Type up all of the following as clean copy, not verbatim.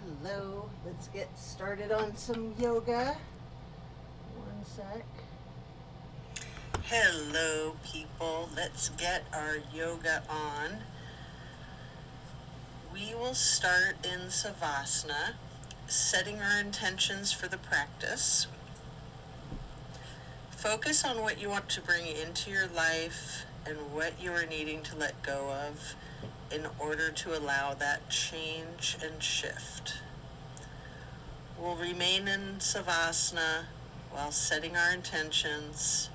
Hello, let's get started on some yoga. One sec. Hello, people. Let's get our yoga on. We will start in Savasana, setting our intentions for the practice. Focus on what you want to bring into your life and what you are needing to let go of in order to allow that change and shift. We'll remain in Savasana while setting our intentions.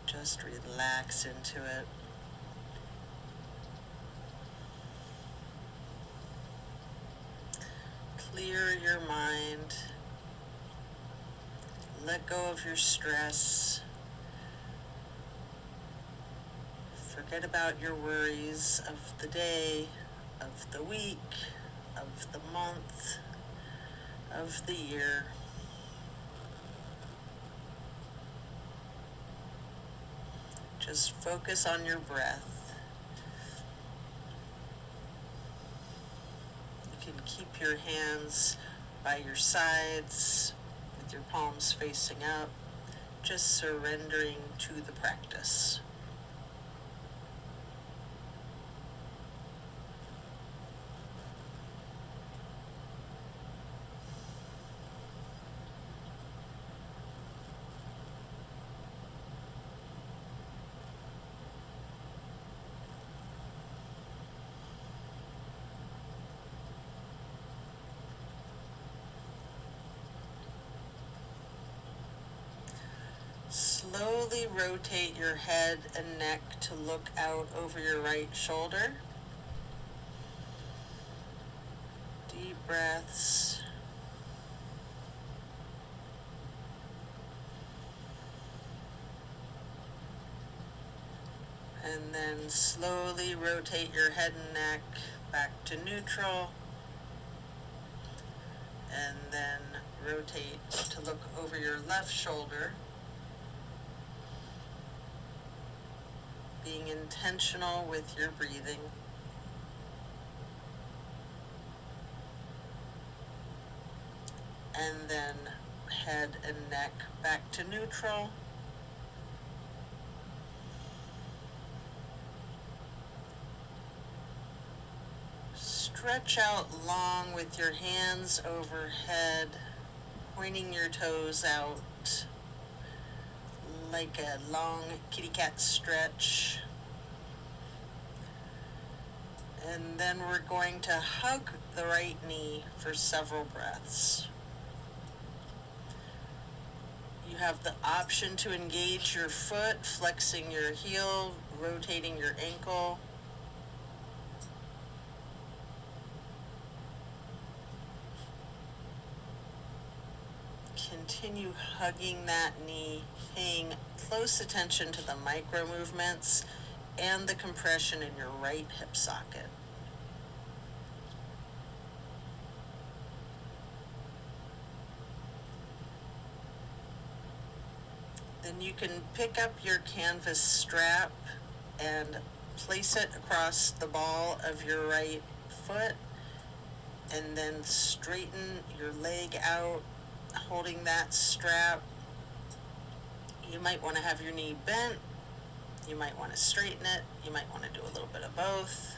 Just relax into it. Clear your mind. Let go of your stress. Forget about your worries of the day, of the week, of the month, of the year. Just focus on your breath. You can keep your hands by your sides with your palms facing up, just surrendering to the practice. Slowly rotate your head and neck to look out over your right shoulder. Deep breaths. And then slowly rotate your head and neck back to neutral. And then rotate to look over your left shoulder. Being intentional with your breathing. And then head and neck back to neutral. Stretch out long with your hands overhead, pointing your toes out like a long kitty cat stretch. And then we're going to hug the right knee for several breaths. You have the option to engage your foot, flexing your heel, rotating your ankle. Continue hugging that knee, paying close attention to the micro movements and the compression in your right hip socket. Then you can pick up your canvas strap and place it across the ball of your right foot, and then straighten your leg out, holding that strap. You might want to have your knee bent. You might want to straighten it. You might want to do a little bit of both.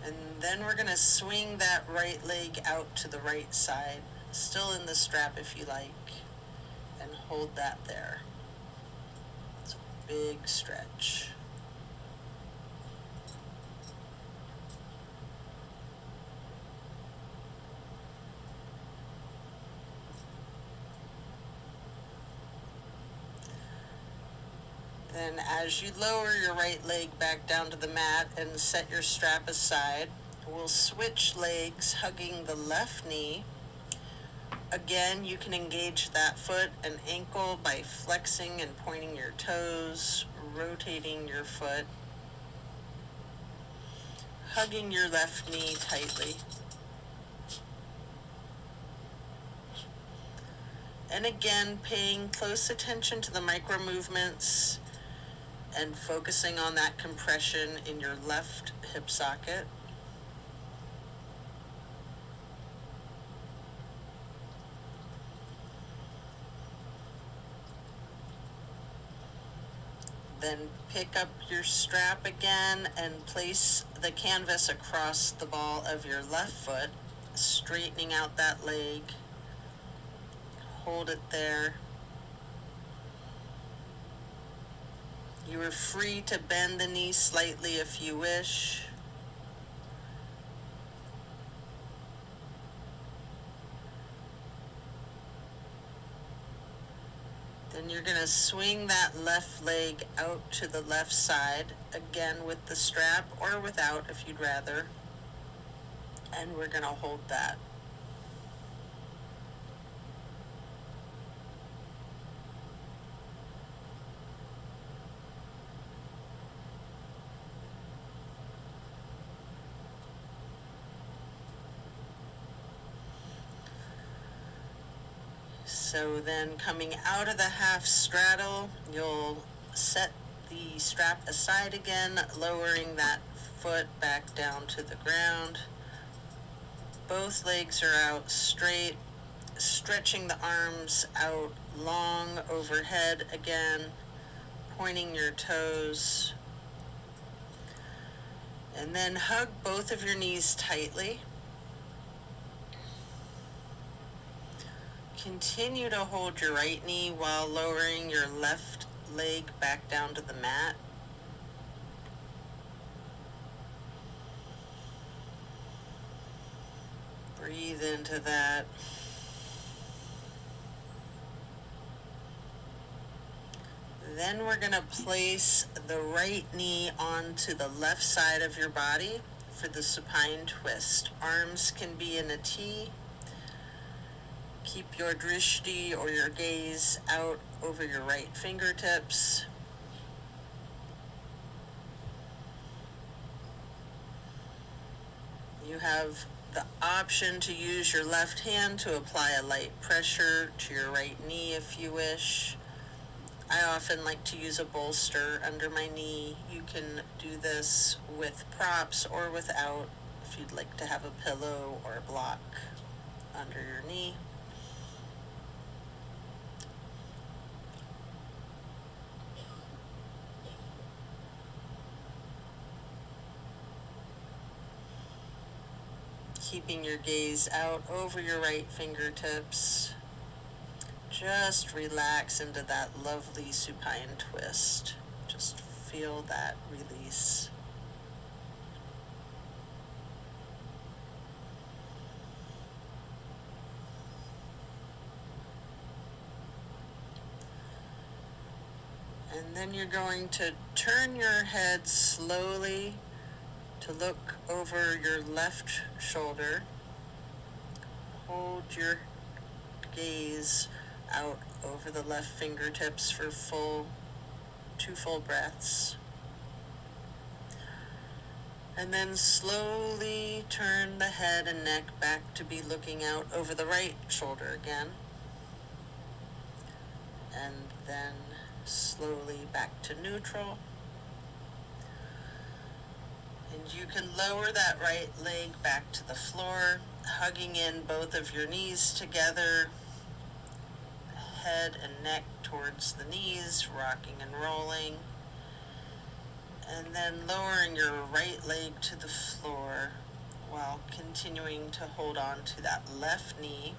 And then we're going to swing that right leg out to the right side, still in the strap if you like, and hold that there. It's a big stretch. Then as you lower your right leg back down to the mat and set your strap aside, we'll switch legs, hugging the left knee, Again, you can engage that foot and ankle by flexing and pointing your toes, rotating your foot, hugging your left knee tightly. And again, paying close attention to the micro movements and focusing on that compression in your left hip socket. Then pick up your strap again and place the canvas across the ball of your left foot, straightening out that leg. Hold it there. You are free to bend the knee slightly if you wish. Then you're going to swing that left leg out to the left side, again with the strap or without if you'd rather. And we're going to hold that. So then coming out of the half straddle, you'll set the strap aside again, lowering that foot back down to the ground. Both legs are out straight, stretching the arms out long overhead again, pointing your toes. And then hug both of your knees tightly. Continue to hold your right knee while lowering your left leg back down to the mat. Breathe into that. Then we're going to place the right knee onto the left side of your body for the supine twist. Arms can be in a T. Keep your drishti or your gaze out over your right fingertips. You have the option to use your left hand to apply a light pressure to your right knee if you wish. I often like to use a bolster under my knee. You can do this with props or without if you'd like to have a pillow or a block under your knee. Keeping your gaze out over your right fingertips. Just relax into that lovely supine twist. Just feel that release. And then you're going to turn your head slowly to look over your left shoulder. Hold your gaze out over the left fingertips for two full breaths. And then slowly turn the head and neck back to be looking out over the right shoulder again. And then slowly back to neutral. And you can lower that right leg back to the floor, hugging in both of your knees together, head and neck towards the knees, rocking and rolling. And then lowering your right leg to the floor while continuing to hold on to that left knee.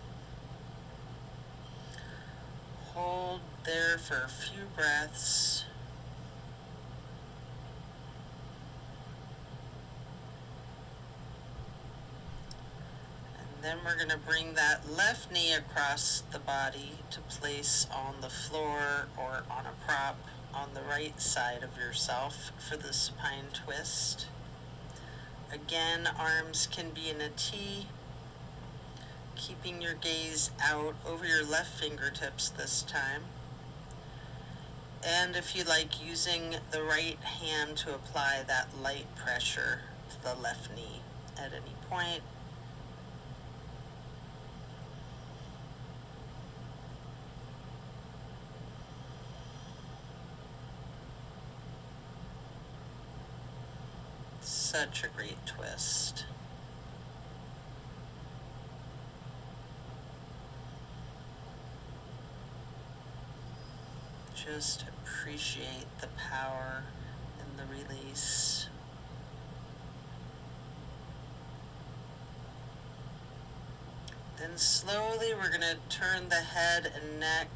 Hold there for a few breaths. And then we're going to bring that left knee across the body to place on the floor or on a prop on the right side of yourself for the supine twist. Again, arms can be in a T. keeping your gaze out over your left fingertips this time. And if you like, using the right hand to apply that light pressure to the left knee at any point. Such a great twist. Just appreciate the power and the release. Then slowly we're going to turn the head and neck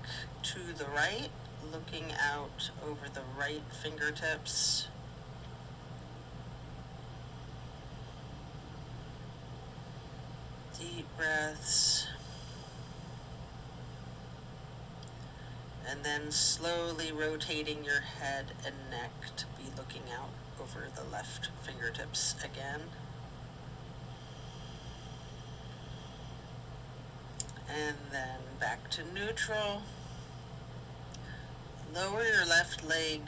to the right, looking out over the right fingertips. Deep breaths. And then slowly rotating your head and neck to be looking out over the left fingertips again. And then back to neutral. Lower your left leg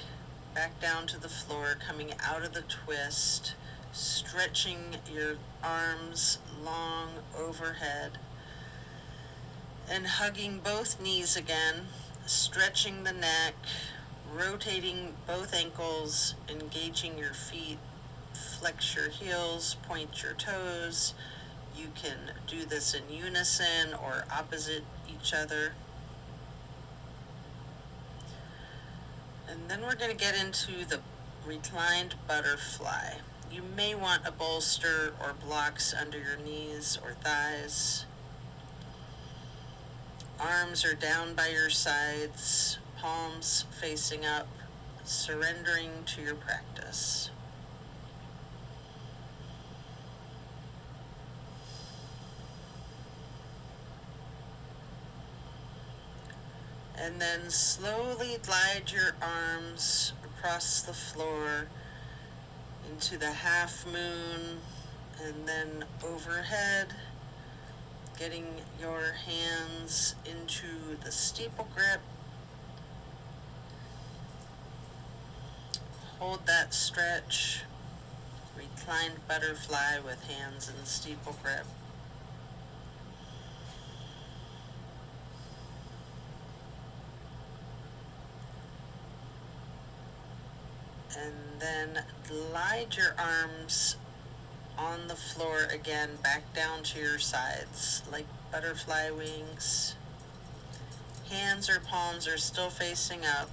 back down to the floor, coming out of the twist, stretching your arms long overhead, and hugging both knees again, stretching the neck, rotating both ankles, engaging your feet, flex your heels, point your toes. You can do this in unison or opposite each other. And then we're going to get into the reclined butterfly. You may want a bolster or blocks under your knees or thighs. Arms are down by your sides, palms facing up, surrendering to your practice. And then slowly glide your arms across the floor into the half moon, and then overhead, getting your hands into the steeple grip. Hold that stretch, reclined butterfly with hands in steeple grip. And then glide your arms on the floor again, back down to your sides, like butterfly wings. Hands or palms are still facing up.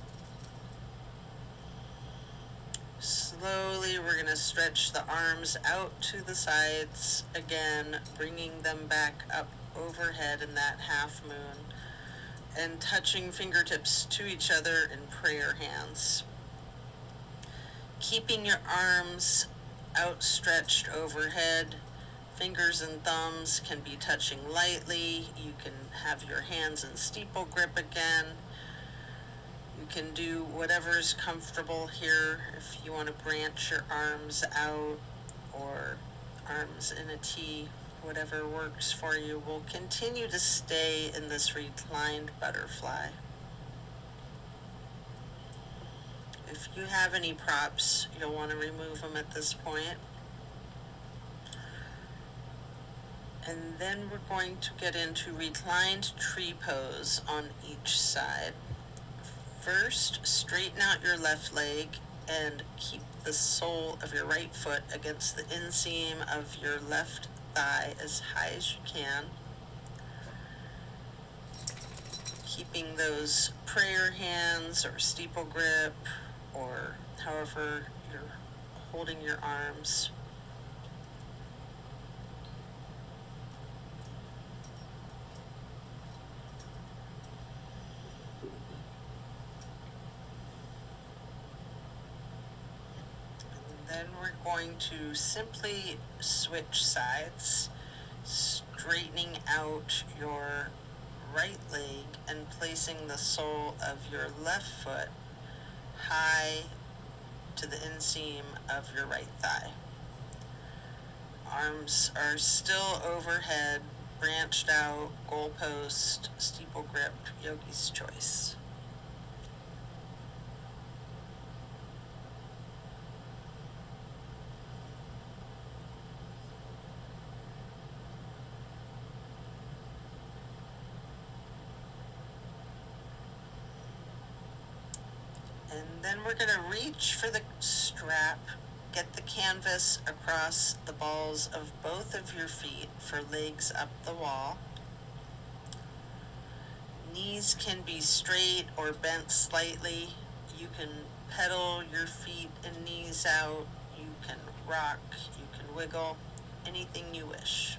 Slowly, we're going to stretch the arms out to the sides again, bringing them back up overhead in that half moon, and touching fingertips to each other in prayer hands. Keeping your arms outstretched overhead, fingers and thumbs can be touching lightly. You can have your hands in steeple grip again. You can do whatever's comfortable here. If you want to branch your arms out or arms in a T, whatever works for you. We'll continue to stay in this reclined butterfly. If you have any props, you'll want to remove them at this point. And then we're going to get into reclined tree pose on each side. First, straighten out your left leg and keep the sole of your right foot against the inseam of your left thigh as high as you can. Keeping those prayer hands or steeple grip, or however you're holding your arms. And then we're going to simply switch sides, straightening out your right leg and placing the sole of your left foot high to the inseam of your right thigh. Arms are still overhead, branched out, goalpost, steeple grip, yogi's choice. And then we're going to reach for the strap, get the canvas across the balls of both of your feet for legs up the wall. Knees can be straight or bent slightly. You can pedal your feet and knees out. You can rock, you can wiggle, anything you wish,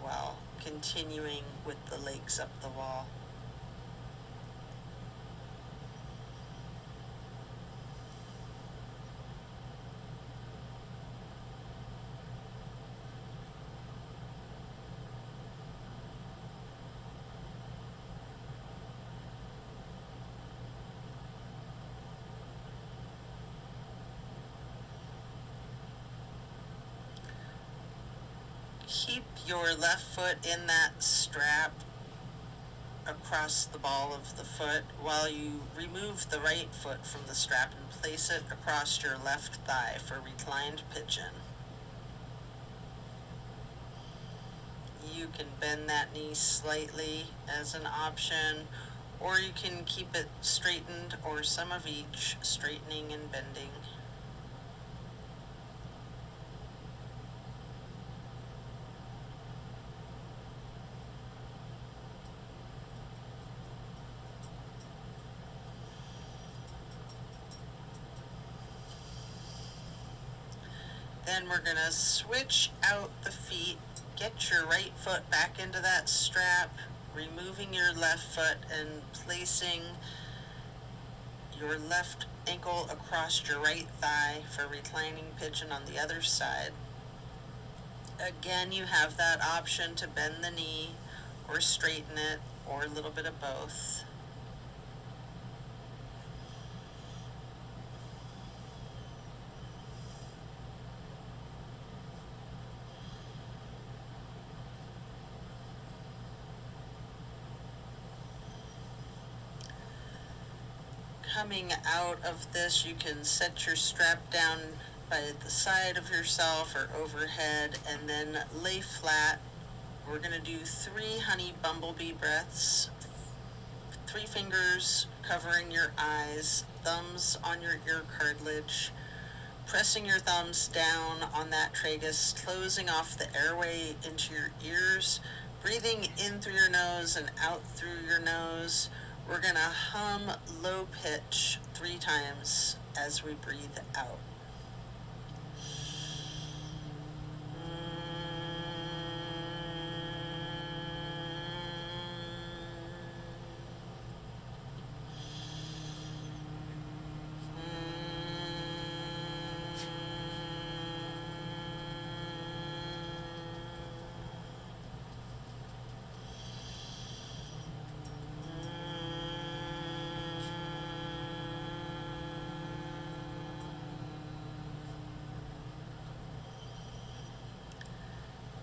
while continuing with the legs up the wall. Keep your left foot in that strap across the ball of the foot while you remove the right foot from the strap and place it across your left thigh for reclined pigeon. You can bend that knee slightly as an option, or you can keep it straightened, or some of each, straightening and bending. Then we're going to switch out the feet, get your right foot back into that strap, removing your left foot and placing your left ankle across your right thigh for reclining pigeon on the other side. Again, you have that option to bend the knee or straighten it, or a little bit of both. Coming out of this, you can set your strap down by the side of yourself or overhead, and then lay flat. We're going to do 3 honey bumblebee breaths. 3 fingers covering your eyes, thumbs on your ear cartilage, pressing your thumbs down on that tragus, closing off the airway into your ears, breathing in through your nose and out through your nose. We're going to hum low pitch 3 times as we breathe out.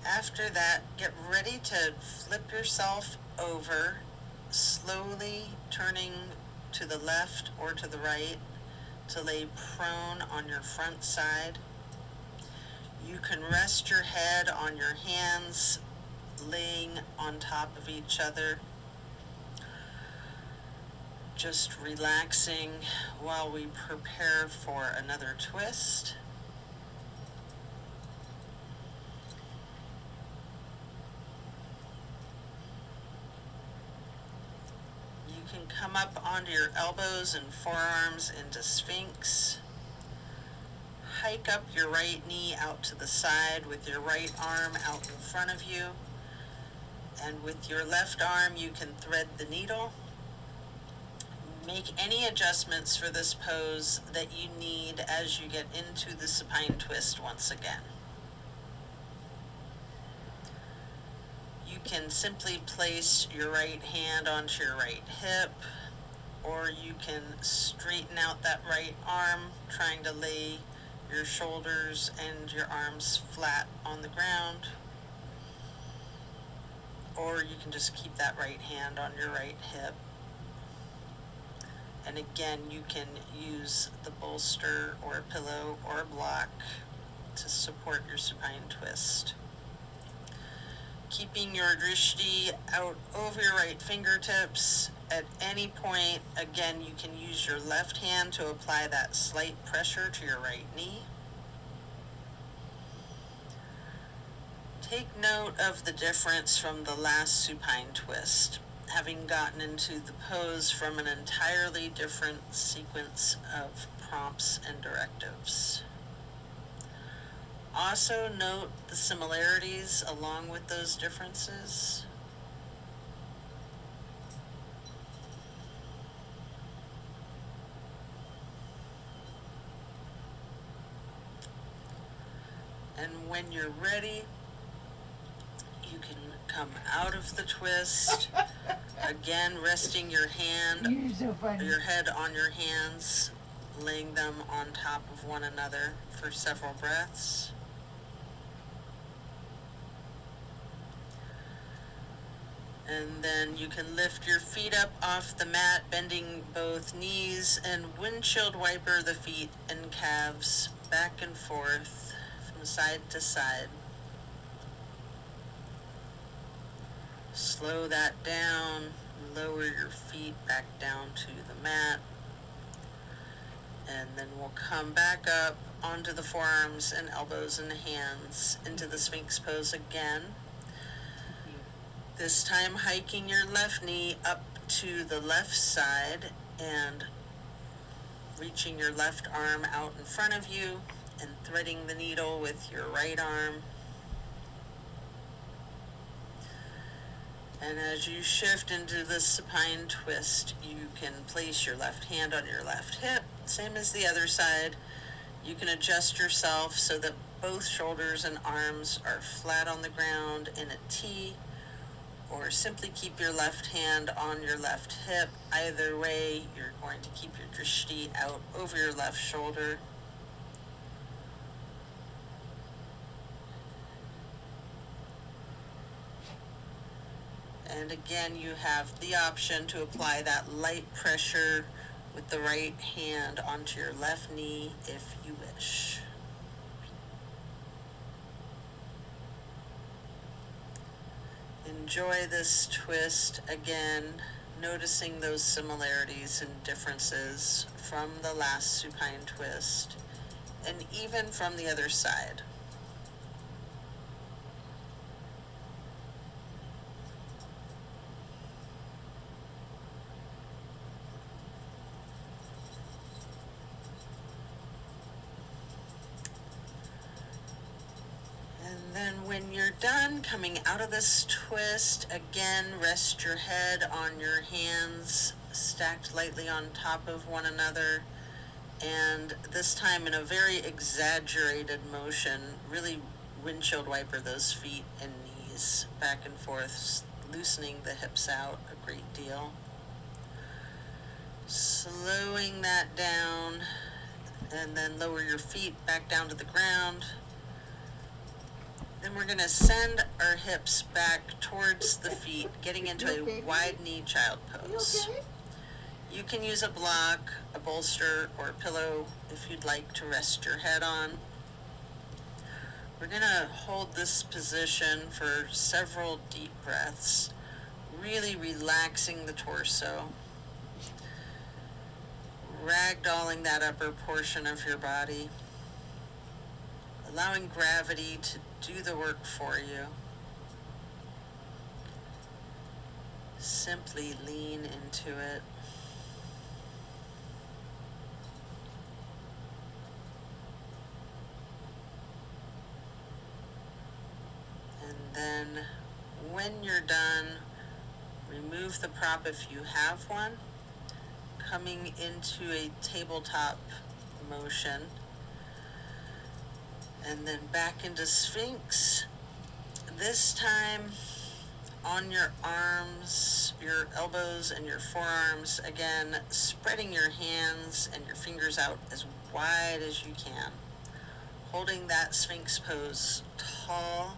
After that, get ready to flip yourself over, slowly turning to the left or to the right to lay prone on your front side. You can rest your head on your hands, laying on top of each other, just relaxing while we prepare for another twist. You can come up onto your elbows and forearms into Sphinx. Hike up your right knee out to the side with your right arm out in front of you. And with your left arm, you can thread the needle. Make any adjustments for this pose that you need as you get into the supine twist once again. You can simply place your right hand onto your right hip, or you can straighten out that right arm, trying to lay your shoulders and your arms flat on the ground, or you can just keep that right hand on your right hip. And again, you can use the bolster or a pillow or a block to support your supine twist. Keeping your drishti out over your right fingertips. At any point, again, you can use your left hand to apply that slight pressure to your right knee. Take note of the difference from the last supine twist, having gotten into the pose from an entirely different sequence of prompts and directives. Also note the similarities along with those differences. And when you're ready, you can come out of the twist. Again, resting your your head on your hands, laying them on top of one another for several breaths. And then you can lift your feet up off the mat, bending both knees, and windshield wiper the feet and calves back and forth from side to side. Slow that down, lower your feet back down to the mat, and then we'll come back up onto the forearms and elbows and hands into the Sphinx pose again. This time hiking your left knee up to the left side and reaching your left arm out in front of you and threading the needle with your right arm. And as you shift into the supine twist, you can place your left hand on your left hip, same as the other side. You can adjust yourself so that both shoulders and arms are flat on the ground in a T, or simply keep your left hand on your left hip. Either way, you're going to keep your drishti out over your left shoulder. And again, you have the option to apply that light pressure with the right hand onto your left knee if you wish. Enjoy this twist, again, noticing those similarities and differences from the last supine twist, and even from the other side. Then when you're done coming out of this twist, again, rest your head on your hands stacked lightly on top of one another, and this time in a very exaggerated motion, really windshield wiper those feet and knees back and forth, loosening the hips out a great deal. Slowing that down, and then lower your feet back down to the ground. Then we're going to send our hips back towards the feet, getting into a wide knee child pose. You can use a block, a bolster, or a pillow if you'd like to rest your head on. We're going to hold this position for several deep breaths, really relaxing the torso, ragdolling that upper portion of your body, allowing gravity to do the work for you. Simply lean into it. And then when you're done, remove the prop if you have one, coming into a tabletop motion. And then back into Sphinx. This time on your arms, your elbows, and your forearms. Again, spreading your hands and your fingers out as wide as you can. holding that Sphinx pose tall.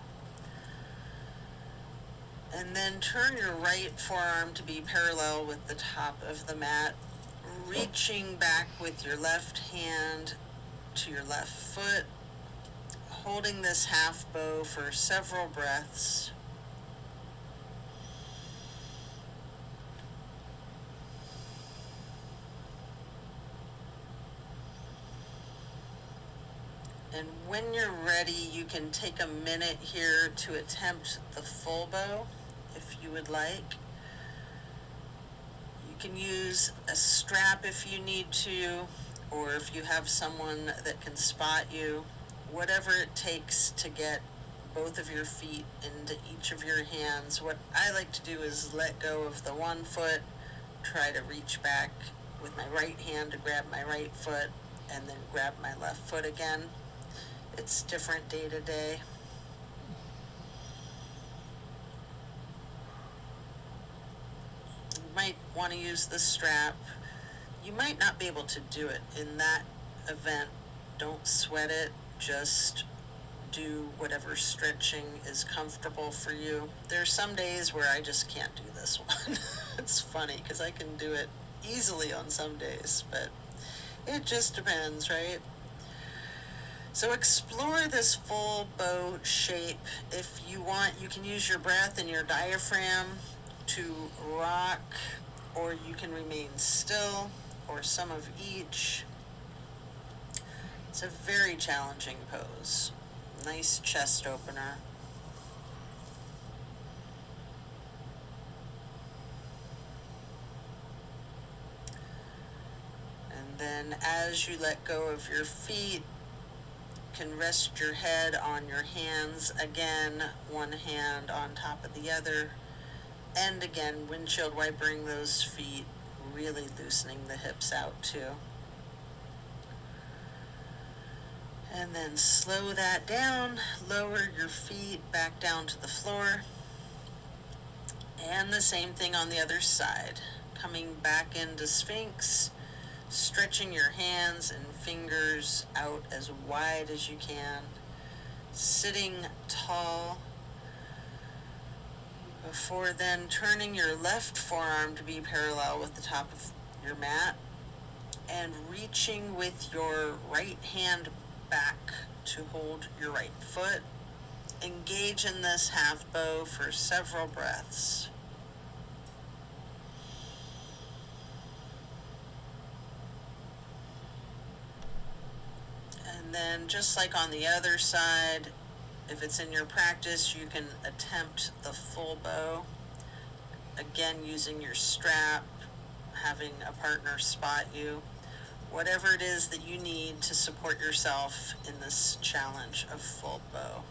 And then turn your right forearm to be parallel with the top of the mat, reaching back with your left hand to your left foot, holding this half bow for several breaths. And when you're ready, you can take a minute here to attempt the full bow, if you would like. You can use a strap if you need to, or if you have someone that can spot you, whatever it takes to get both of your feet into each of your hands. What I like to do is let go of the one foot, try to reach back with my right hand to grab my right foot, and then grab my left foot again. It's different day to day. You might want to use the strap. You might not be able to do it in that event. Don't sweat it. Just do whatever stretching is comfortable for you. There's some days where I just can't do this one. It's funny because I can do it easily on some days, but it just depends, right? So explore this full bow shape. If you want, you can use your breath and your diaphragm to rock, or you can remain still, or some of each. It's a very challenging pose. Nice chest opener. And then as you let go of your feet, can rest your head on your hands again, one hand on top of the other, and again windshield wipering those feet, really loosening the hips out too. And then slow that down, lower your feet back down to the floor, and the same thing on the other side. Coming back into Sphinx, stretching your hands and fingers out as wide as you can, sitting tall, before then turning your left forearm to be parallel with the top of your mat and reaching with your right hand back to hold your right foot. Engage in this half bow for several breaths. And then just like on the other side, if it's in your practice, you can attempt the full bow. Again, using your strap, having a partner spot you, whatever it is that you need to support yourself in this challenge of full bow.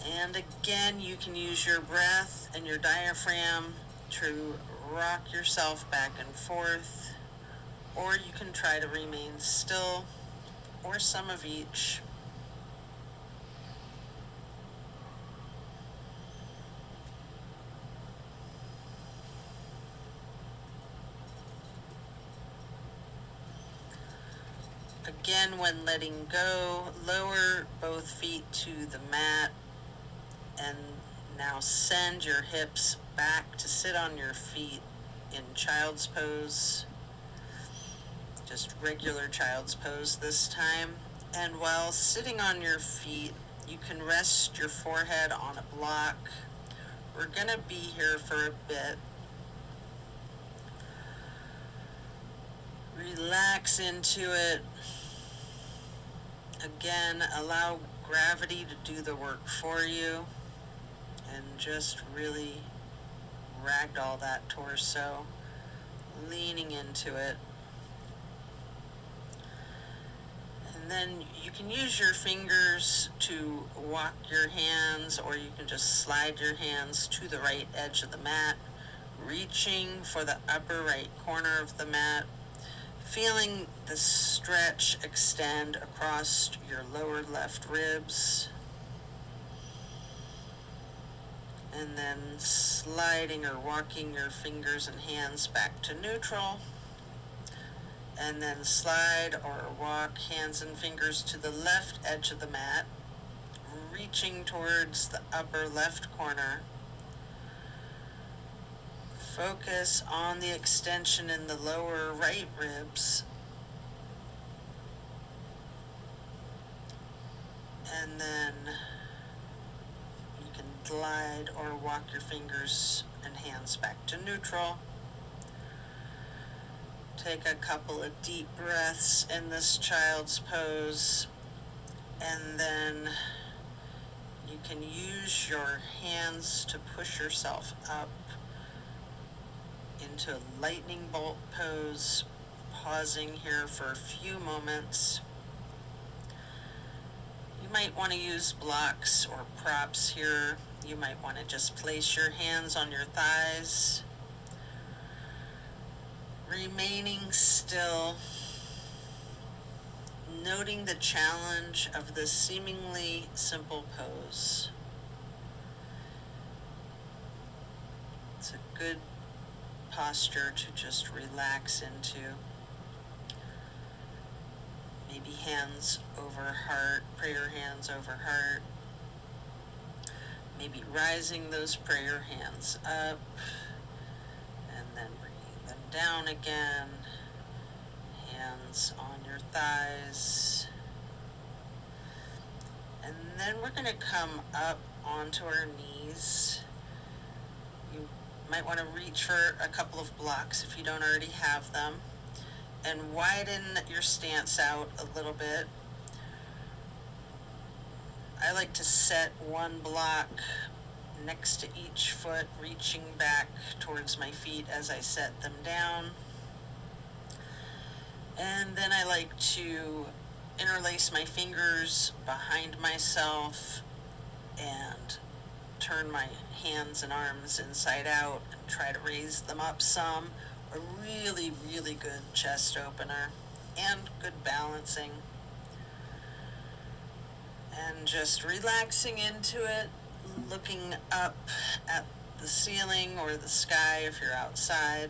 And again, you can use your breath and your diaphragm to rock yourself back and forth, or you can try to remain still, or some of each. Again, when letting go, lower both feet to the mat, and now send your hips back to sit on your feet in child's pose. Just regular child's pose this time. And while sitting on your feet, you can rest your forehead on a block. We're gonna be here for a bit. Relax into it. Again, allow gravity to do the work for you, and just really ragdoll that torso, leaning into it. And then you can use your fingers to walk your hands, or you can just slide your hands to the right edge of the mat, reaching for the upper right corner of the mat, feeling the stretch extend across your lower left ribs, and then sliding or walking your fingers and hands back to neutral. And then slide or walk hands and fingers to the left edge of the mat, reaching towards the upper left corner. Focus on the extension in the lower right ribs. And then you can glide or walk your fingers and hands back to neutral. Take a couple of deep breaths in this child's pose, and then you can use your hands to push yourself up into a lightning bolt pose, pausing here for a few moments. You might want to use blocks or props here. You might want to just place your hands on your thighs, remaining still, noting the challenge of this seemingly simple pose. It's a good posture to just relax into. Maybe hands over heart, prayer hands over heart. Maybe rising those prayer hands up and then bringing them down again. Hands on your thighs. And then we're going to come up onto our knees. You might want to reach for a couple of blocks if you don't already have them, and widen your stance out a little bit. I like to set one block next to each foot, reaching back towards my feet as I set them down. And then I like to interlace my fingers behind myself and turn my hands and arms inside out and try to raise them up some. A really, really good chest opener and good balancing. And just relaxing into it, looking up at the ceiling or the sky if you're outside.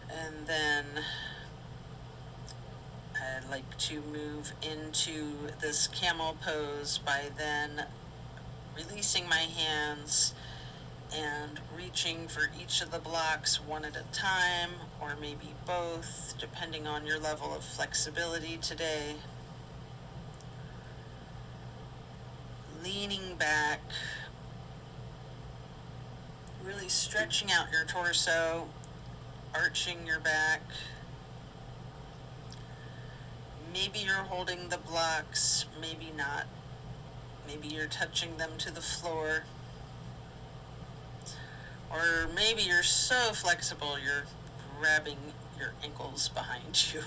And then I'd like to move into this camel pose by then releasing my hands and reaching for each of the blocks one at a time, or maybe both, depending on your level of flexibility today. Leaning back, really stretching out your torso, arching your back. Maybe you're holding the blocks, maybe not. Maybe you're touching them to the floor. Or maybe you're so flexible you're grabbing your ankles behind you.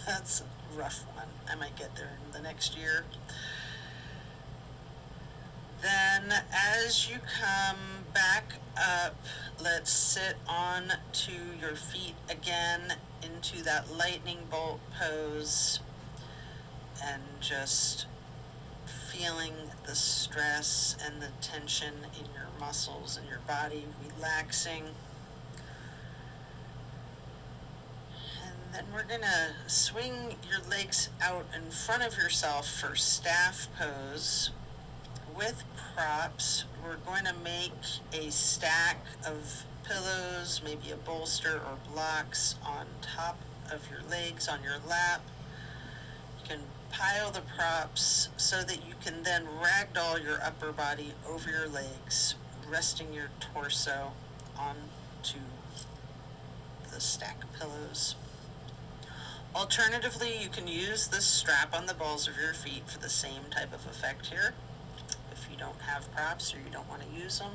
That's a rough one. I might get there in the next year. Then as you come back up, let's sit on to your feet again into that lightning bolt pose and just feeling the stress and the tension in your muscles and your body relaxing. And then we're gonna swing your legs out in front of yourself for staff pose. With props, we're going to make a stack of pillows, maybe a bolster or blocks on top of your legs on your lap. You can pile the props so that you can then ragdoll your upper body over your legs, resting your torso onto the stack of pillows. Alternatively, you can use this strap on the balls of your feet for the same type of effect here, if you don't have props or you don't want to use them.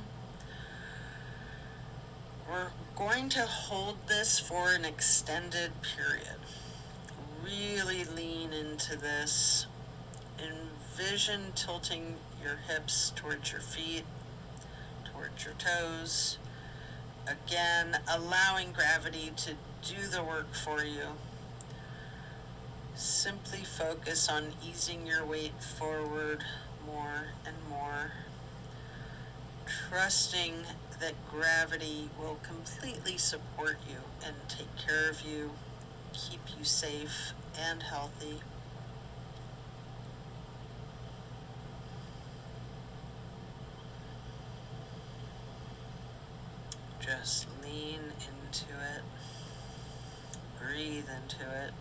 We're going to hold this for an extended period. Really lean into this. Envision tilting your hips towards your feet, towards your toes. Again, allowing gravity to do the work for you. Simply focus on easing your weight forward more and more. trusting that gravity will completely support you and take care of you, keep you safe and healthy. Just lean into it, breathe into it.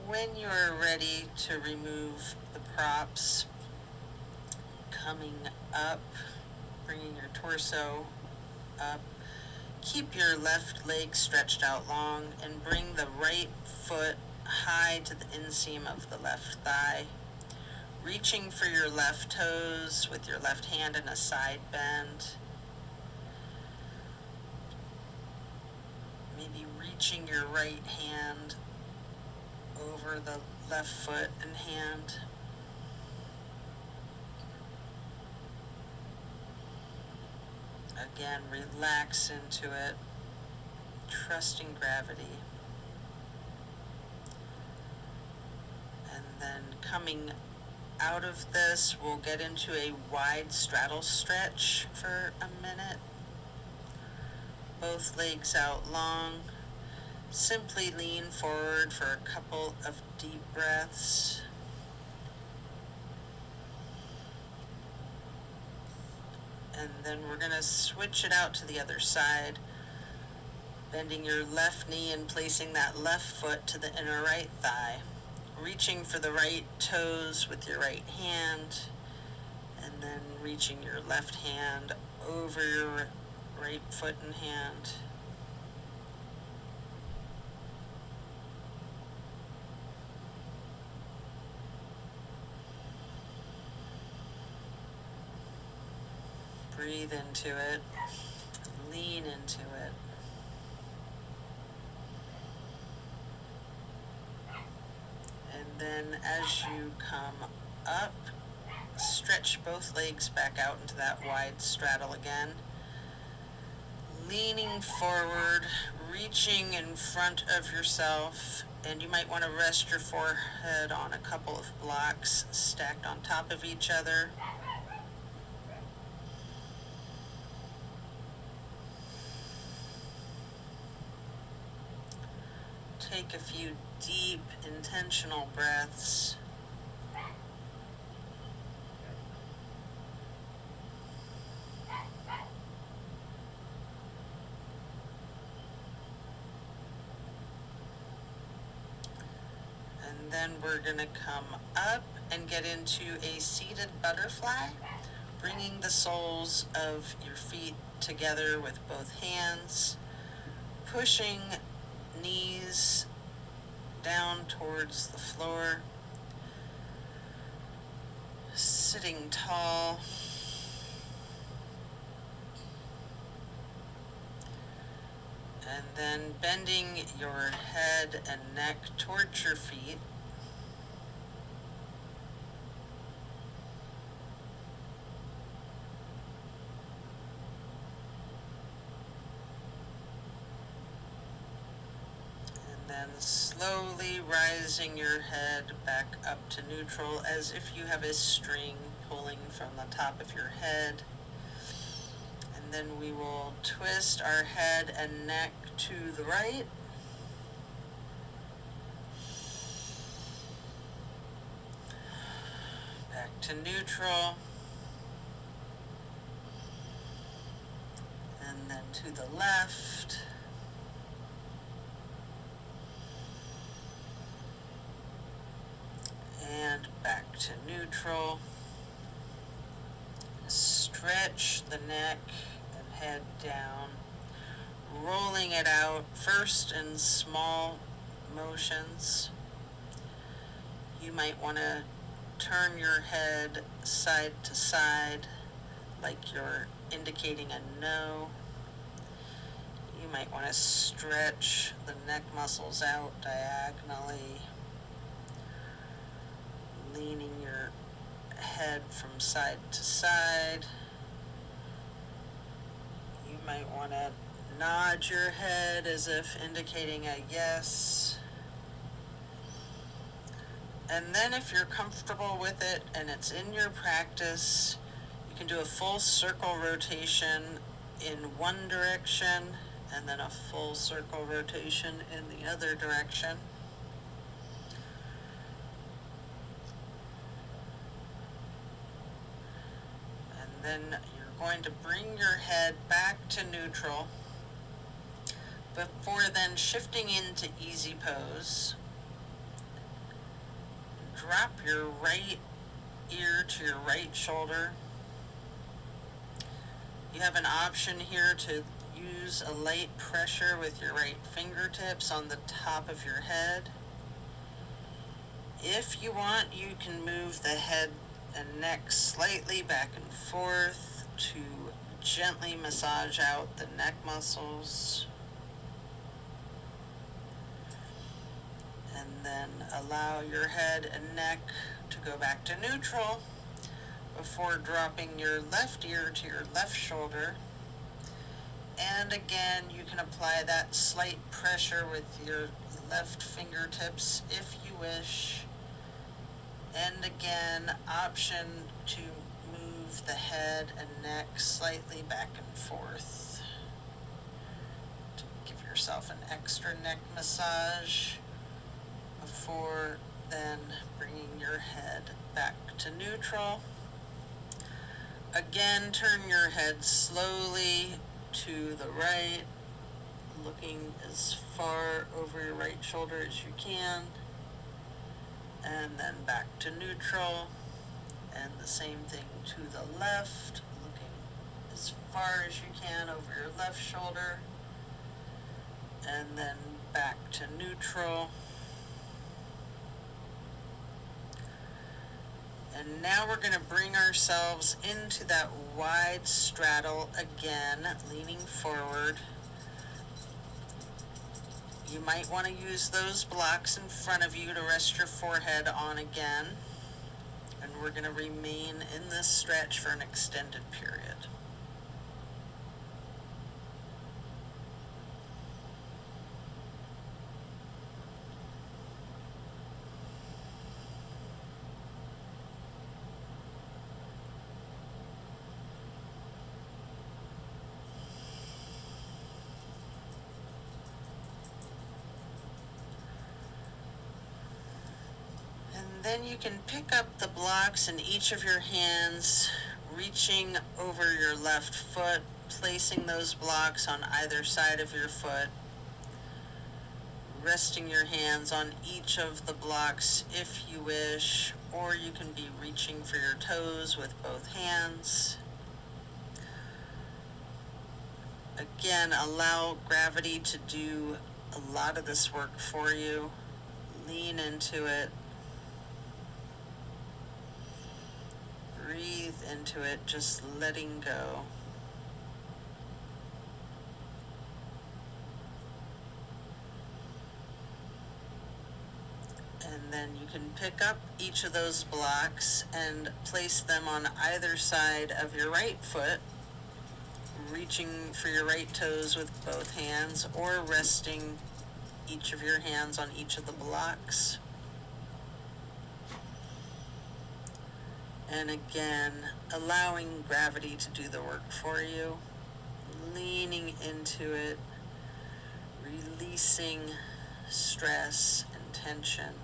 When you're ready to remove the props, coming up, bringing your torso up, keep your left leg stretched out long and bring the right foot high to the inseam of the left thigh, reaching for your left toes with your left hand in a side bend. Maybe reaching your right hand over the left foot and hand. Again, relax into it, trusting gravity. And then coming out of this, we'll get into a wide straddle stretch for a minute. Both legs out long. Simply lean forward for a couple of deep breaths. And then we're going to switch it out to the other side, bending your left knee and placing that left foot to the inner right thigh, reaching for the right toes with your right hand, and then reaching your left hand over your right foot and hand. Breathe into it, lean into it. And then as you come up, stretch both legs back out into that wide straddle again. Leaning forward, reaching in front of yourself, and you might want to rest your forehead on a couple of blocks stacked on top of each other. Take a few deep, intentional breaths. And then we're going to come up and get into a seated butterfly, bringing the soles of your feet together with both hands, pushing knees down towards the floor, sitting tall, and then bending your head and neck towards your feet. And slowly rising your head back up to neutral as if you have a string pulling from the top of your head. And then we will twist our head and neck to the right. Back to neutral. And then to the left. And back to neutral. Stretch the neck and head down, rolling it out first in small motions. You might want to turn your head side to side like you're indicating a no. You might want to stretch the neck muscles out diagonally, leaning your head from side to side. You might want to nod your head as if indicating a yes. And then if you're comfortable with it and it's in your practice, you can do a full circle rotation in one direction and then a full circle rotation in the other direction. And then you're going to bring your head back to neutral before then shifting into easy pose. Drop your right ear to your right shoulder. You have an option here to use a light pressure with your right fingertips on the top of your head. If you want, you can move the head and neck slightly back and forth to gently massage out the neck muscles. And then allow your head and neck to go back to neutral before dropping your left ear to your left shoulder. And again, you can apply that slight pressure with your left fingertips if you wish. And again, option to move the head and neck slightly back and forth to give yourself an extra neck massage before then bringing your head back to neutral. Again, turn your head slowly to the right, looking as far over your right shoulder as you can, and then back to neutral, and the same thing to the left, looking as far as you can over your left shoulder, and then back to neutral. And now we're going to bring ourselves into that wide straddle again, leaning forward. You might want to use those blocks in front of you to rest your forehead on again. And we're going to remain in this stretch for an extended period. Then you can pick up the blocks in each of your hands, reaching over your left foot, placing those blocks on either side of your foot, resting your hands on each of the blocks if you wish, or you can be reaching for your toes with both hands. Again, allow gravity to do a lot of this work for you. Lean into it. Breathe into it, just letting go. And then you can pick up each of those blocks and place them on either side of your right foot, reaching for your right toes with both hands, or resting each of your hands on each of the blocks. And again, allowing gravity to do the work for you, leaning into it, releasing stress and tension.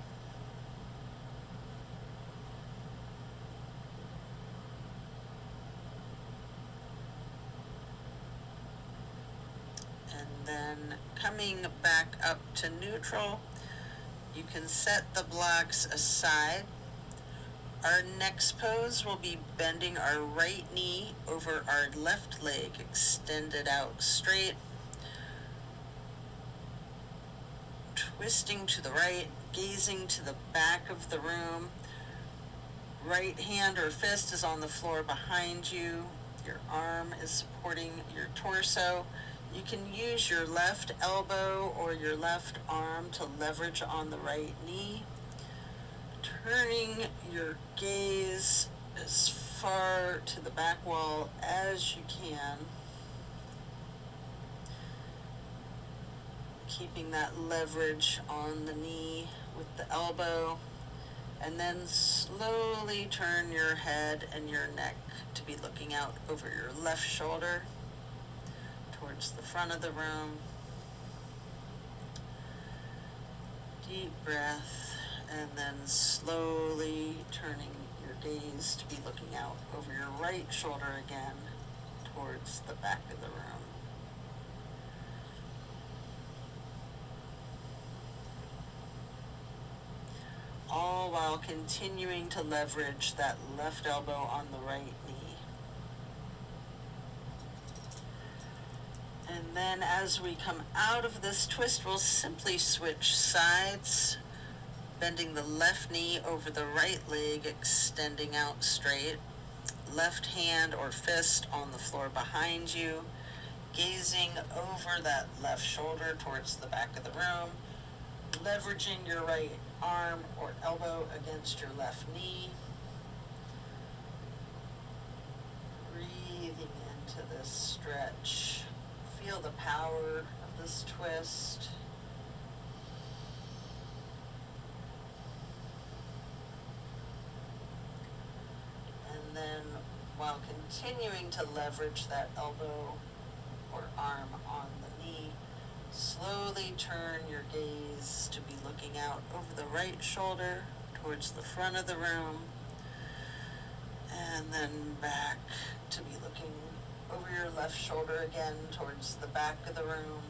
And then coming back up to neutral, you can set the blocks aside. Our next pose will be bending our right knee over our left leg, extended out straight, twisting to the right, gazing to the back of the room. Right hand or fist is on the floor behind you. Your arm is supporting your torso. You can use your left elbow or your left arm to leverage on the right knee, turning your gaze as far to the back wall as you can, keeping that leverage on the knee with the elbow, and then slowly turn your head and your neck to be looking out over your left shoulder towards the front of the room. Deep breath, and then slowly turning your gaze to be looking out over your right shoulder again towards the back of the room. All while continuing to leverage that left elbow on the right knee. And then as we come out of this twist, we'll simply switch sides, bending the left knee over the right leg, extending out straight. Left hand or fist on the floor behind you, gazing over that left shoulder towards the back of the room, leveraging your right arm or elbow against your left knee. Breathing into this stretch. Feel the power of this twist. And then while continuing to leverage that elbow or arm on the knee, slowly turn your gaze to be looking out over the right shoulder towards the front of the room, and then back to be looking over your left shoulder again towards the back of the room.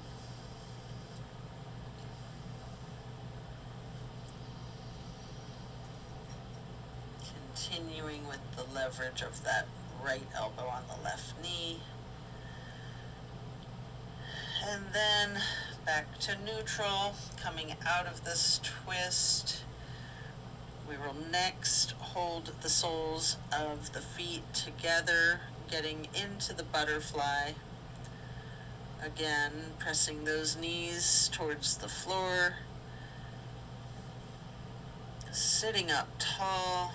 Continuing with the leverage of that right elbow on the left knee. And then back to neutral, coming out of this twist. We will next hold the soles of the feet together, getting into the butterfly. Again, pressing those knees towards the floor. Sitting up tall,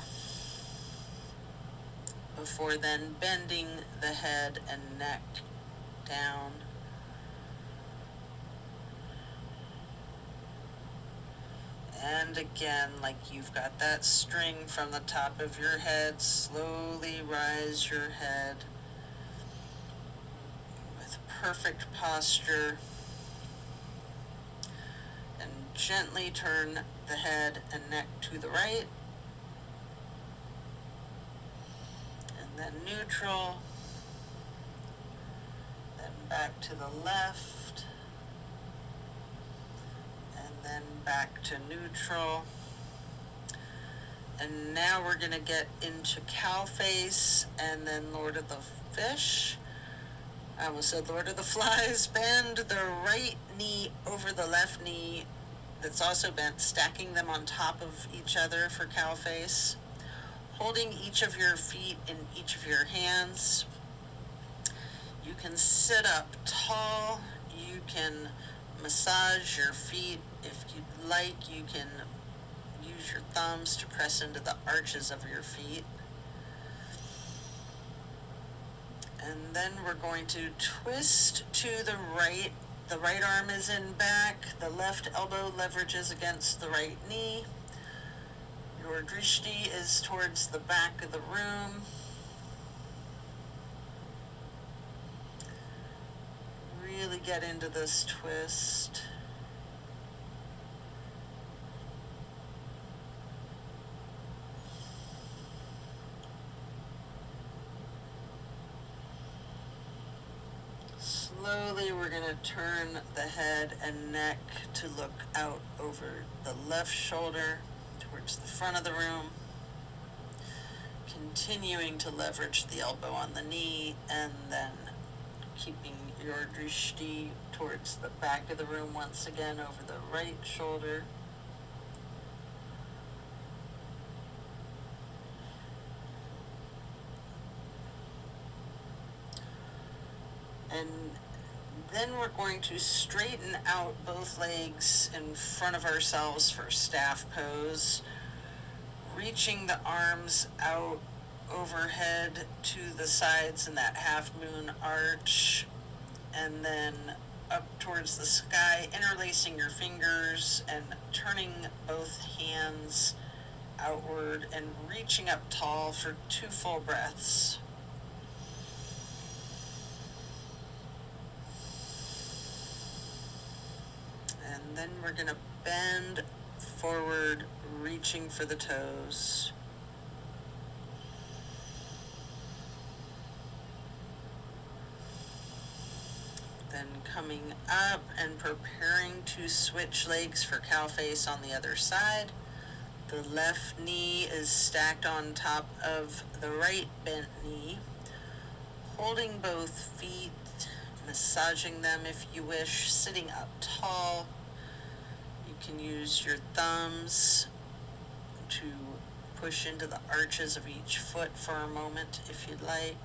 before then bending the head and neck down. And again, like you've got that string from the top of your head, slowly rise your head with perfect posture, and gently turn the head and neck to the right, and then neutral, then back to the left, and then back to neutral. And now we're going to get into cow face and then Lord of the Fish. I almost said Lord of the Flies. Bend the right knee over the left knee that's also bent, stacking them on top of each other for cow face. Holding each of your feet in each of your hands. You can sit up tall. You can massage your feet if you'd like. You can use your thumbs to press into the arches of your feet. And then we're going to twist to the right. The right arm is in back. The left elbow leverages against the right knee. Your drishti is towards the back of the room. Really get into this twist. Slowly we're going to turn the head and neck to look out over the left shoulder towards the front of the room, continuing to leverage the elbow on the knee, and then keeping your drishti towards the back of the room once again over the right shoulder. Then we're going to straighten out both legs in front of ourselves for staff pose, reaching the arms out overhead to the sides in that half moon arch, and then up towards the sky, interlacing your fingers and turning both hands outward and reaching up tall for 2 full breaths. And then we're going to bend forward, reaching for the toes. Then coming up and preparing to switch legs for cow face on the other side. The left knee is stacked on top of the right bent knee. Holding both feet, massaging them if you wish, sitting up tall. You can use your thumbs to push into the arches of each foot for a moment if you'd like.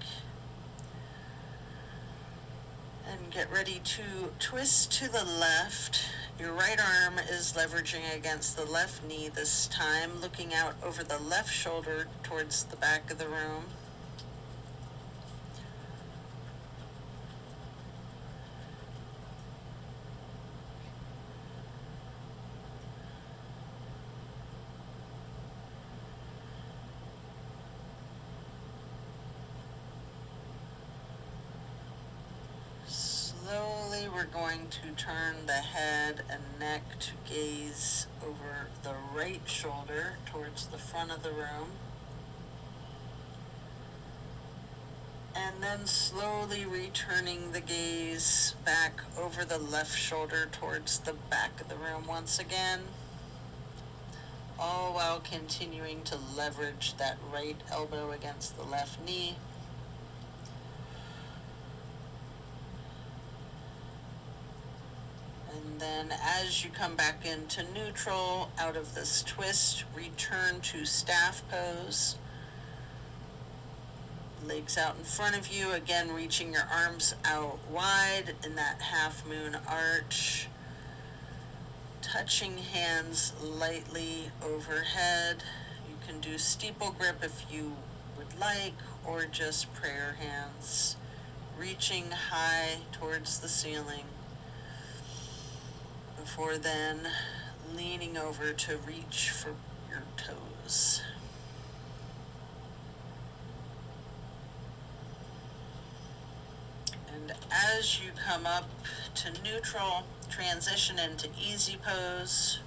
And get ready to twist to the left. Your right arm is leveraging against the left knee this time, looking out over the left shoulder towards the back of the room. Slowly, we're going to turn the head and neck to gaze over the right shoulder towards the front of the room. And then slowly returning the gaze back over the left shoulder towards the back of the room once again, all while continuing to leverage that right elbow against the left knee. And then as you come back into neutral, out of this twist, return to staff pose. Legs out in front of you, again reaching your arms out wide in that half moon arch. Touching hands lightly overhead. You can do steeple grip if you would like, or just prayer hands, reaching high towards the ceiling. Before then, leaning over to reach for your toes. And as you come up to neutral, transition into easy pose,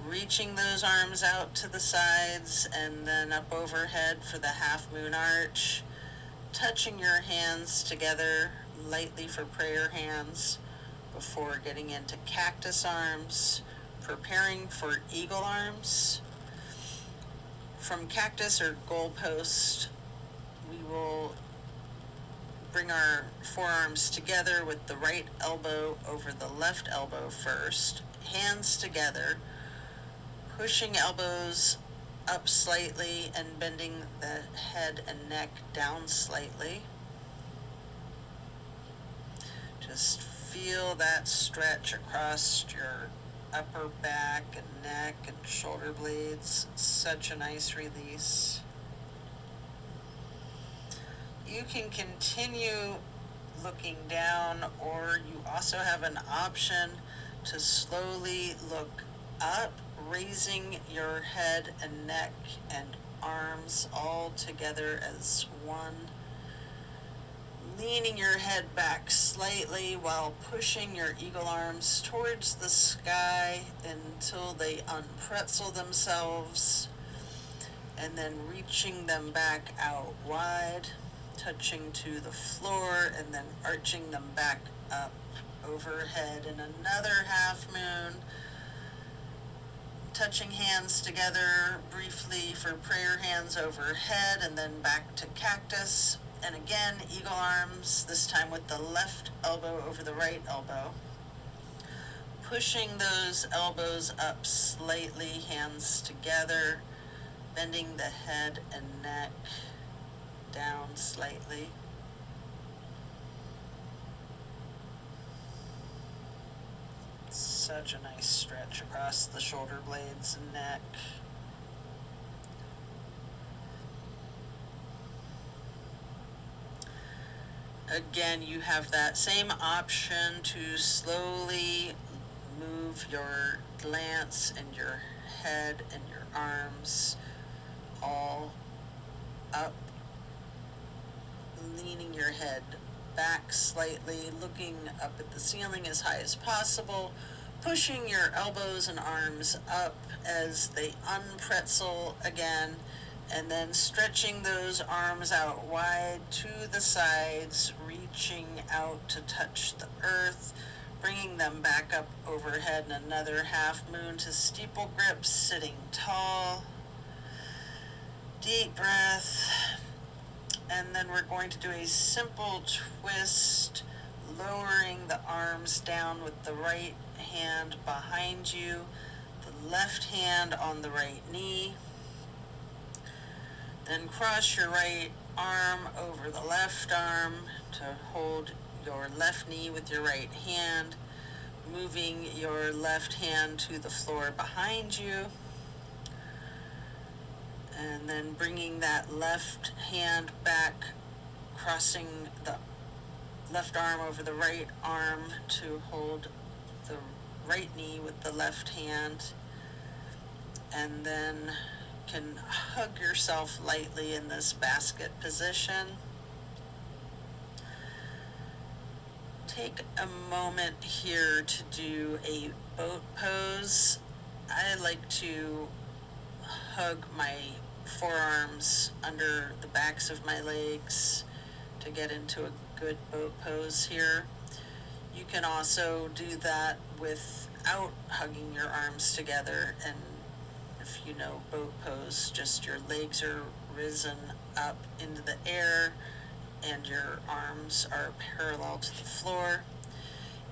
reaching those arms out to the sides and then up overhead for the half moon arch, touching your hands together lightly for prayer hands before getting into cactus arms, preparing for eagle arms. From cactus or goalpost, we will bring our forearms together with the right elbow over the left elbow first, hands together, pushing elbows up slightly and bending the head and neck down slightly. Just feel that stretch across your upper back and neck and shoulder blades. It's such a nice release. You can continue looking down, or you also have an option to slowly look up, raising your head and neck and arms all together as one. Leaning your head back slightly while pushing your eagle arms towards the sky until they unpretzel themselves, and then reaching them back out wide, touching to the floor, and then arching them back up overhead in another half moon. Touching hands together briefly for prayer hands overhead, and then back to cactus. And again, eagle arms, this time with the left elbow over the right elbow. Pushing those elbows up slightly, hands together, bending the head and neck down slightly. Such a nice stretch across the shoulder blades and neck. Again, you have that same option to slowly move your glance and your head and your arms all up, leaning your head back slightly, looking up at the ceiling as high as possible, pushing your elbows and arms up as they unpretzel again, and then stretching those arms out wide to the sides, reaching out to touch the earth, bringing them back up overhead in another half moon to steeple grip, sitting tall. Deep breath. And then we're going to do a simple twist, lowering the arms down with the right hand behind you, the left hand on the right knee. Then cross your right arm over the left arm to hold your left knee with your right hand, moving your left hand to the floor behind you, and then bringing that left hand back, crossing the left arm over the right arm to hold the right knee with the left hand, and then can hug yourself lightly in this basket position. Take a moment here to do a boat pose. I like to hug my forearms under the backs of my legs to get into a good boat pose here. You can also do that without hugging your arms together, and if you know boat pose, just your legs are risen up into the air and your arms are parallel to the floor.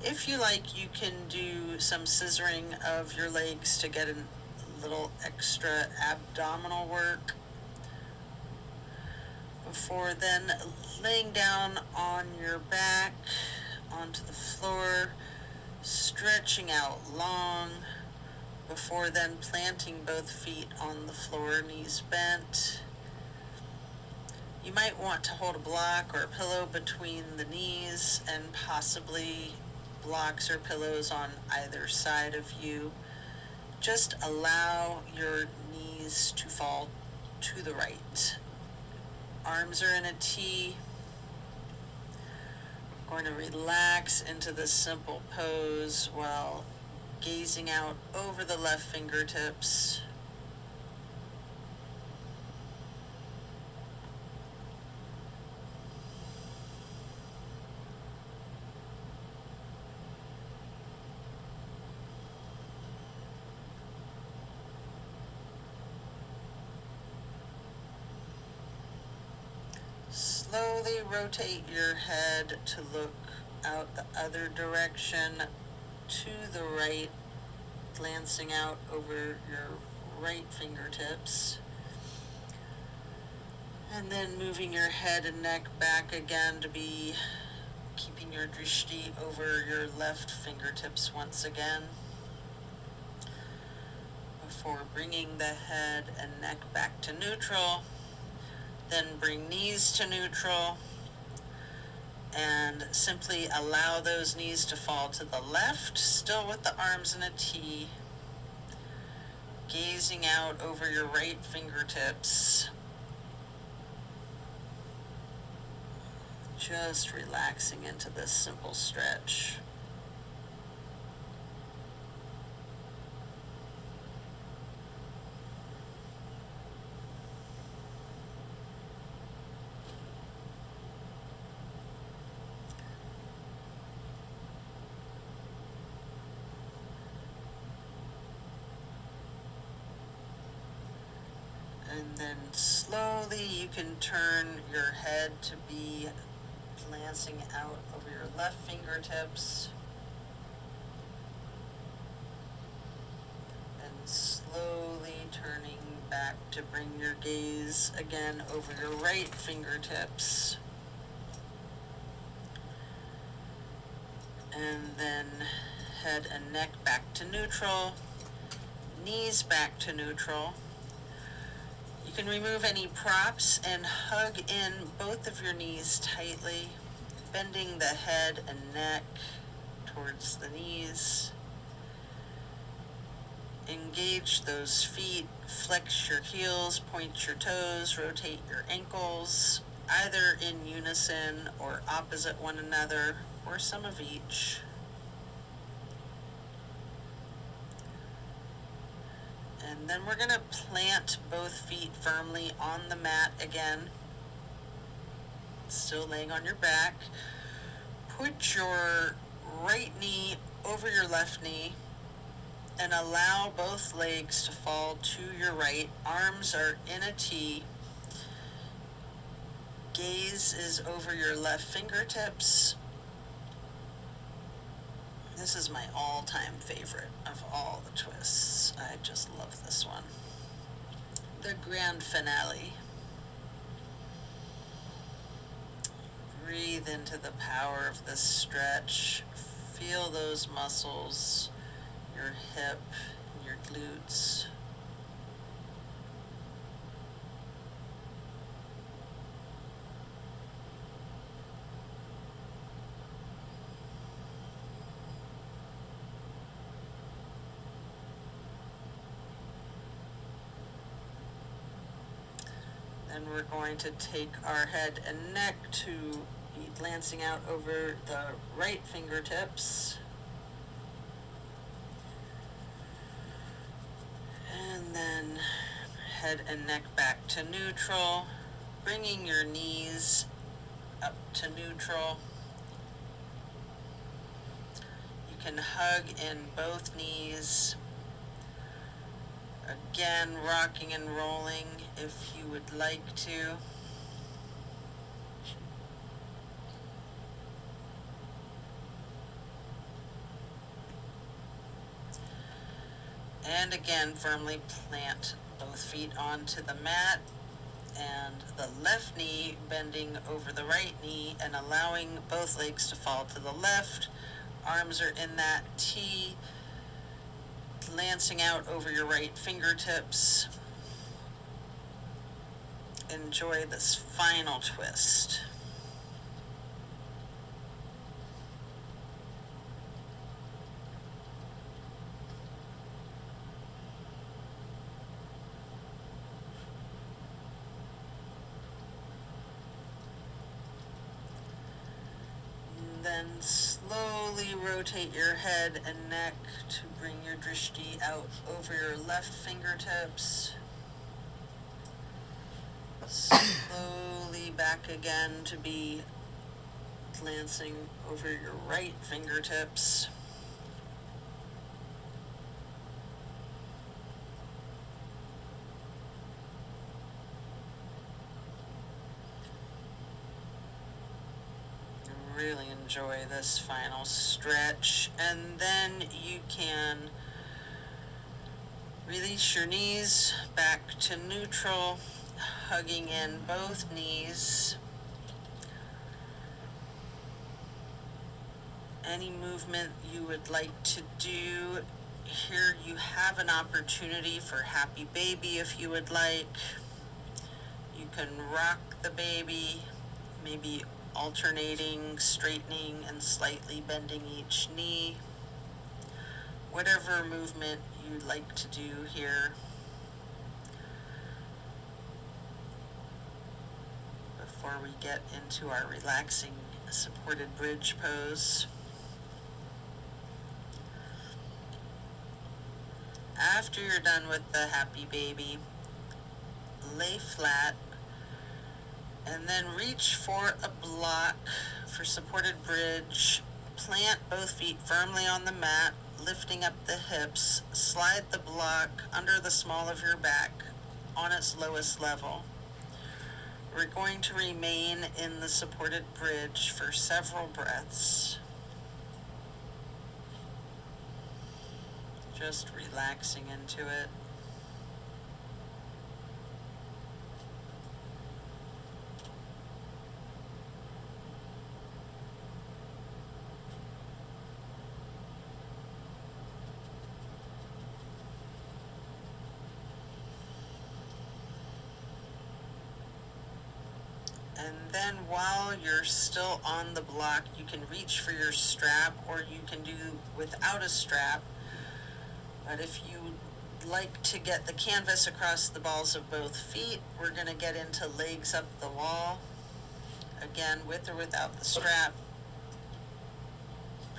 If you like, you can do some scissoring of your legs to get a little extra abdominal work before then laying down on your back onto the floor, stretching out long, before then planting both feet on the floor, knees bent. You might want to hold a block or a pillow between the knees, and possibly blocks or pillows on either side of you. Just allow your knees to fall to the right. Arms are in a T. We're going to relax into this simple pose while gazing out over the left fingertips. Slowly rotate your head to look out the other direction to the right, glancing out over your right fingertips. And then moving your head and neck back again to be keeping your drishti over your left fingertips once again, before bringing the head and neck back to neutral. Then bring knees to neutral and simply allow those knees to fall to the left, still with the arms in a T, gazing out over your right fingertips, just relaxing into this simple stretch. And then slowly you can turn your head to be glancing out over your left fingertips. And slowly turning back to bring your gaze again over your right fingertips. And then Head and neck back to neutral, knees back to neutral. You can remove any props and hug in both of your knees tightly, bending the head and neck towards the knees. Engage those feet, flex your heels, point your toes, rotate your ankles, either in unison or opposite one another, or some of each. And then we're going to plant both feet firmly on the mat again, still laying on your back. Put your right knee over your left knee and allow both legs to fall to your right. Arms are in a T. Gaze is over your left fingertips. This is my all-time favorite of all the twists. I just love this one. The grand finale. Breathe into the power of this stretch. Feel those muscles, your hip, and your glutes. Then we're going to take our head and neck to be glancing out over the right fingertips. And then head and neck back to neutral, bringing your knees up to neutral. You can hug in both knees. Again, rocking and rolling if you would like to. And again, firmly plant both feet onto the mat, and the left knee bending over the right knee and allowing both legs to fall to the left. Arms are in that T, glancing out over your right fingertips. Enjoy this final twist. Then slowly rotate your head and neck to bring your drishti out over your left fingertips. Slowly back again to be glancing over your right fingertips. Really enjoy this final stretch, and then you can release your knees back to neutral, hugging in both knees. Any movement you would like to do here, you have an opportunity for happy baby if you would like. You can rock the baby, maybe alternating, straightening, and slightly bending each knee. Whatever movement you'd like to do here. Before we get into our relaxing supported bridge pose. After you're done with the happy baby, lay flat and then reach for a block for supported bridge. Plant both feet firmly on the mat, lifting up the hips. Slide the block under the small of your back on its lowest level. We're going to remain in the supported bridge for several breaths. Just relaxing into it. And then while you're still on the block, you can reach for your strap, or you can do without a strap. But if you like to get the canvas across the balls of both feet, we're going to get into legs up the wall. Again, with or without the strap.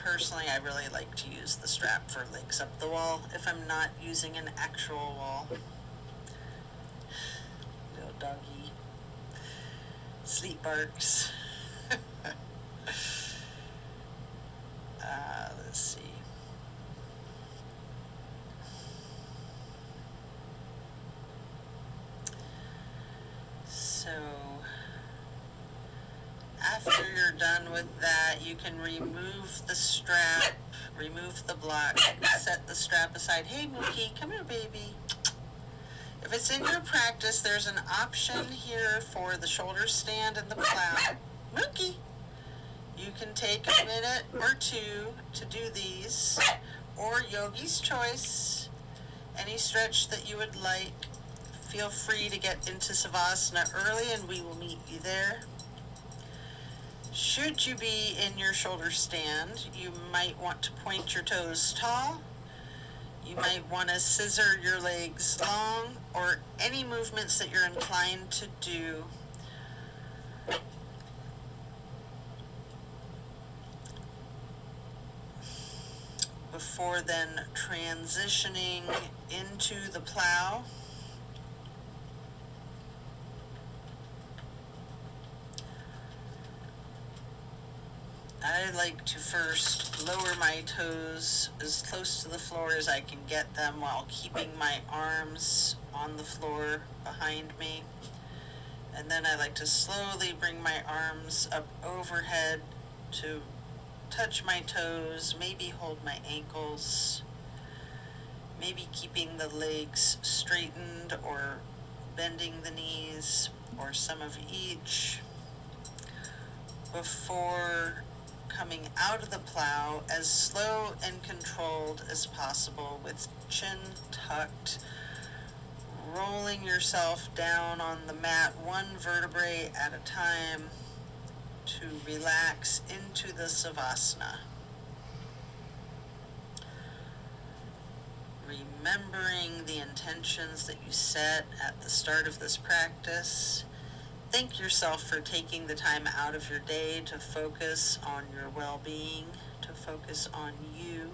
Personally, I really like to use the strap for legs up the wall if I'm not using an actual wall. Little doggy. Sleep barks. Let's see. So after you're done with that, you can remove the strap, remove the block, set the strap aside. Hey Mookie, come here baby. If it's in your practice, there's an option here for the shoulder stand and the plow. Mookie, you can take a minute or two to do these, or yogi's choice, any stretch that you would like. Feel free to get into Savasana early and we will meet you there. Should you be in your shoulder stand, you might want to point your toes tall. You might want to scissor your legs long, or any movements that you're inclined to do. Before then transitioning into the plow. I like to first lower my toes as close to the floor as I can get them while keeping my arms on the floor behind me. And then I like to slowly bring my arms up overhead to touch my toes, maybe hold my ankles, maybe keeping the legs straightened or bending the knees, or some of each, before coming out of the plow as slow and controlled as possible, with chin tucked, rolling yourself down on the mat one vertebrae at a time to relax into the Savasana. Remembering the intentions that you set at the start of this practice. Thank yourself for taking the time out of your day to focus on your well-being, to focus on you.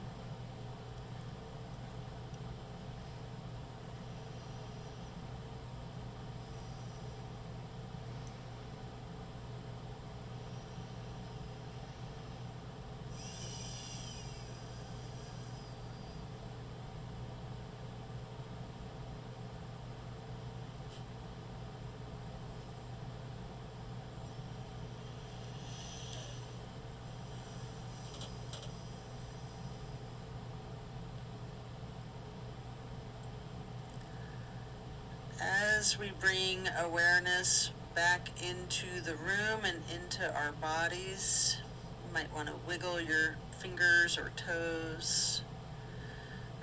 As we bring awareness back into the room and into our bodies, you might want to wiggle your fingers or toes.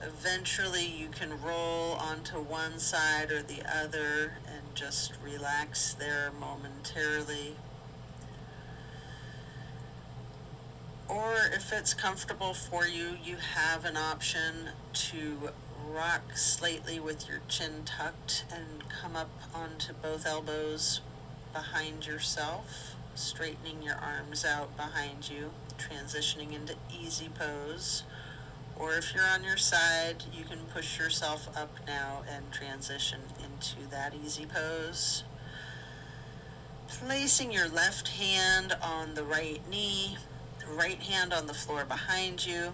Eventually you can roll onto one side or the other and just relax there momentarily. Or if it's comfortable for you, you have an option to rock slightly with your chin tucked and come up onto both elbows behind yourself, straightening your arms out behind you, transitioning into easy pose. Or if you're on your side, you can push yourself up now and transition into that easy pose. Placing your left hand on the right knee, right hand on the floor behind you,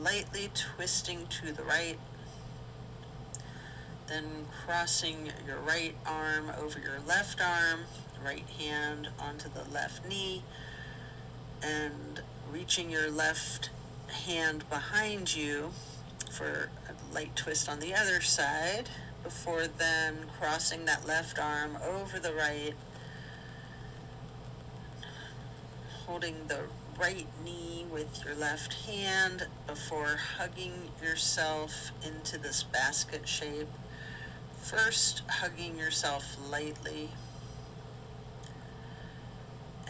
lightly twisting to the right, then crossing your right arm over your left arm, right hand onto the left knee, and reaching your left hand behind you for a light twist on the other side, before then crossing that left arm over the right, holding the right knee with your left hand before hugging yourself into this basket shape. First, hugging yourself lightly,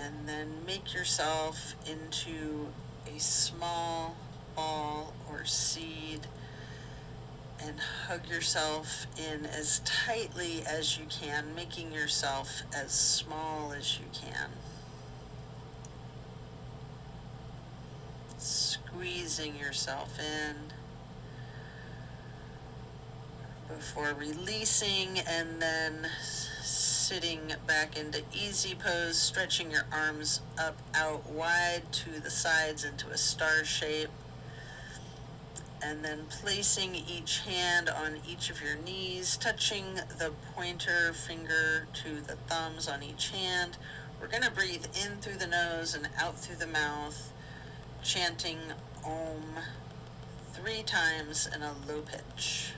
And then make yourself into a small ball or seed and hug yourself in as tightly as you can, making yourself as small as you can. Squeezing yourself in before releasing, and then sitting back into easy pose, stretching your arms up out wide to the sides into a star shape, and then placing each hand on each of your knees, touching the pointer finger to the thumbs on each hand. We're going to breathe in through the nose and out through the mouth, chanting Om 3 times in a low pitch.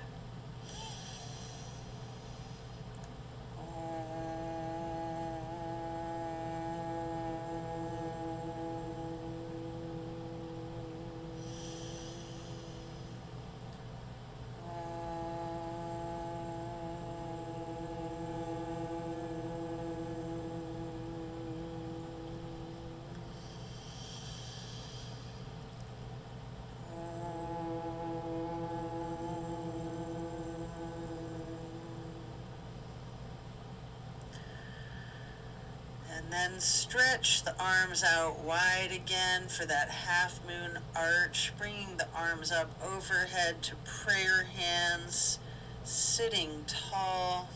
And then stretch the arms out wide again for that half moon arch, bringing the arms up overhead to prayer hands, sitting tall,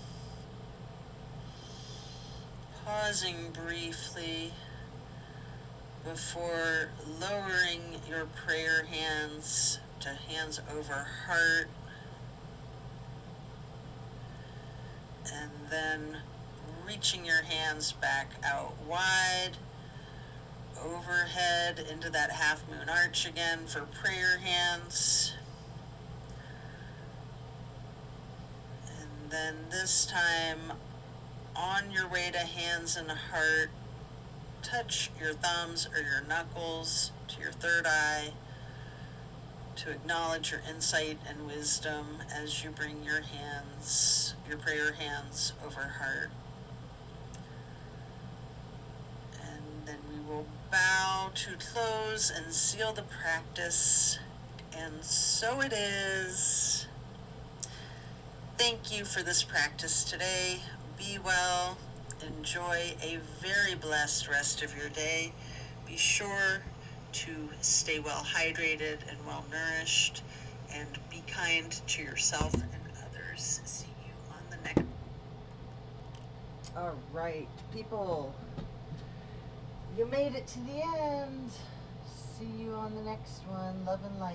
pausing briefly before lowering your prayer hands to hands over heart, and then reaching your hands back out wide overhead into that half moon arch again for prayer hands. And then this time, on your way to hands and heart, touch your thumbs or your knuckles to your third eye to acknowledge your insight and wisdom as you bring your hands, your prayer hands over heart. And then we will bow to close and seal the practice. And so it is. Thank you for this practice today. Be well. Enjoy a very blessed rest of your day. Be sure to stay well hydrated and well nourished, and be kind to yourself and others. See you on the next. All right, people, you made it to the end. See you on the next one. Love and light.